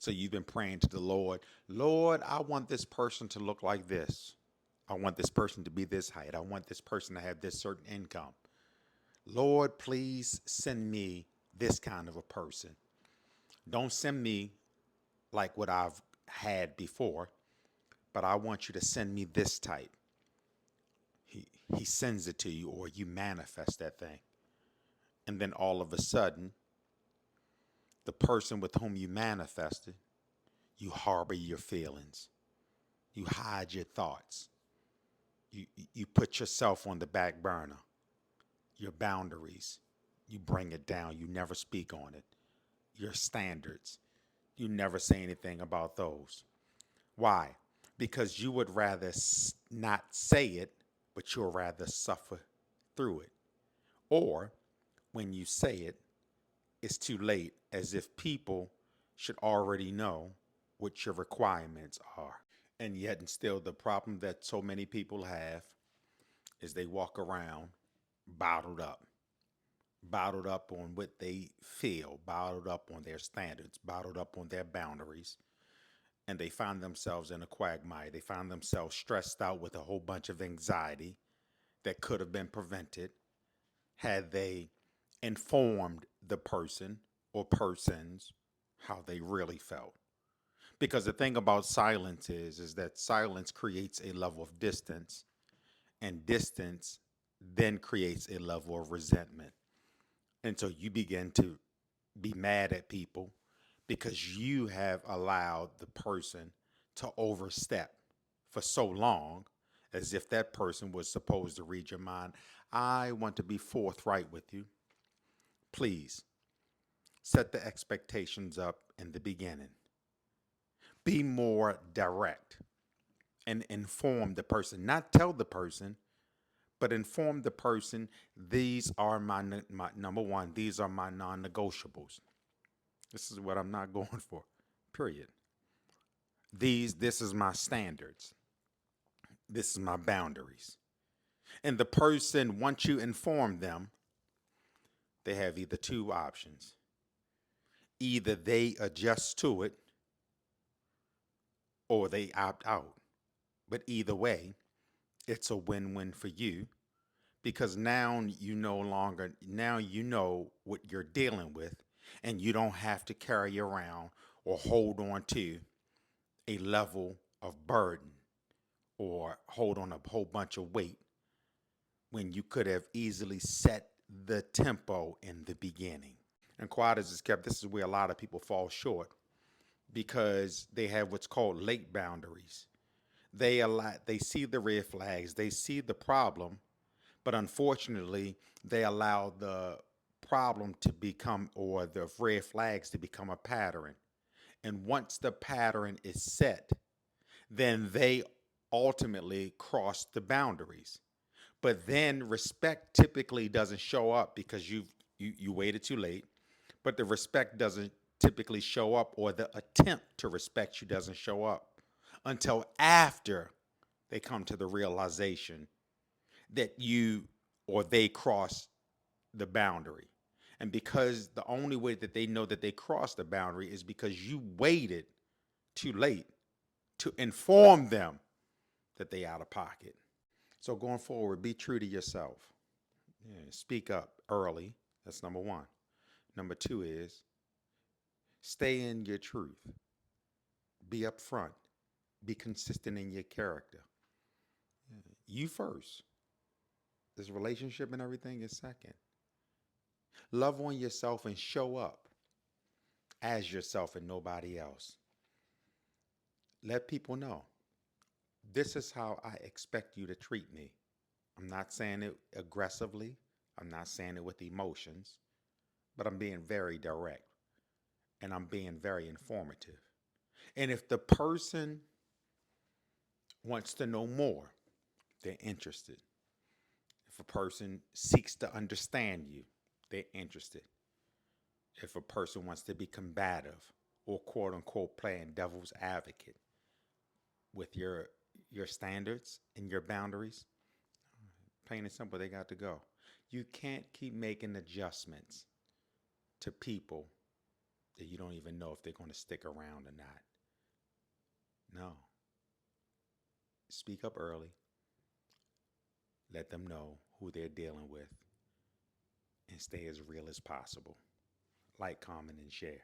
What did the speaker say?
So you've been praying to the Lord, Lord, I want this person to look like this. I want this person to be this height. I want this person to have this certain income. Lord, please send me this kind of a person. Don't send me like what I've had before, but I want you to send me this type. He, he sends it to you, or you manifest that thing. And then all of a sudden, the person with whom you manifested, you harbor your feelings. You hide your thoughts. You put yourself on the back burner. Your boundaries, you bring it down. You never speak on it. Your standards, you never say anything about those. Why? Because you would rather not say it, but you'll rather suffer through it. Or when you say it, it's too late, as if people should already know what your requirements are. And yet, and still, the problem that so many people have is they walk around bottled up, bottled up on what they feel, bottled up on their standards, bottled up on their boundaries, and they find themselves in a quagmire. They find themselves stressed out with a whole bunch of anxiety that could have been prevented had they informed the person or persons how they really felt. Because the thing about silence is that silence creates a level of distance, and distance then creates a level of resentment. And so you begin to be mad at people because you have allowed the person to overstep for so long, as if that person was supposed to read your mind. I want to be forthright with you. Please set the expectations up in the beginning. Be more direct and inform the person, not tell the person, but inform the person, these are my number one, these are my non-negotiables. This is what I'm not going for. Period. This is my standards. This is my boundaries. And the person, once you inform them, they have either two options. Either they adjust to it or they opt out. But either way, it's a win-win for you, because now you know what you're dealing with, and you don't have to carry around or hold on to a level of burden or hold on a whole bunch of weight when you could have easily set the tempo in the beginning. And quiet as it's kept, this is where a lot of people fall short, because they have what's called late boundaries. They see the red flags, they see the problem, but unfortunately, they allow the problem to become, or the red flags to become, a pattern. And once the pattern is set, then they ultimately cross the boundaries. But then respect typically doesn't show up because you waited too late. But the respect doesn't typically show up, or the attempt to respect you doesn't show up until after they come to the realization that you or they cross the boundary. And because the only way that they know that they crossed the boundary is because you waited too late to inform them that they out of pocket. So going forward, be true to yourself. Yeah, speak up early. That's number one. Number two is stay in your truth. Be upfront. Be consistent in your character. You first. This relationship and everything is second. Love on yourself and show up as yourself and nobody else. Let people know this is how I expect you to treat me. I'm not saying it aggressively, I'm not saying it with emotions, but I'm being very direct and I'm being very informative. And if the person wants to know more, they're interested. If a person seeks to understand you, they're interested. If a person wants to be combative or quote unquote playing devil's advocate with your standards and your boundaries, plain and simple, they got to go. You can't keep making adjustments to people that you don't even know if they're going to stick around or not. No. Speak up early. Let them know who they're dealing with and stay as real as possible. Like, comment, and share.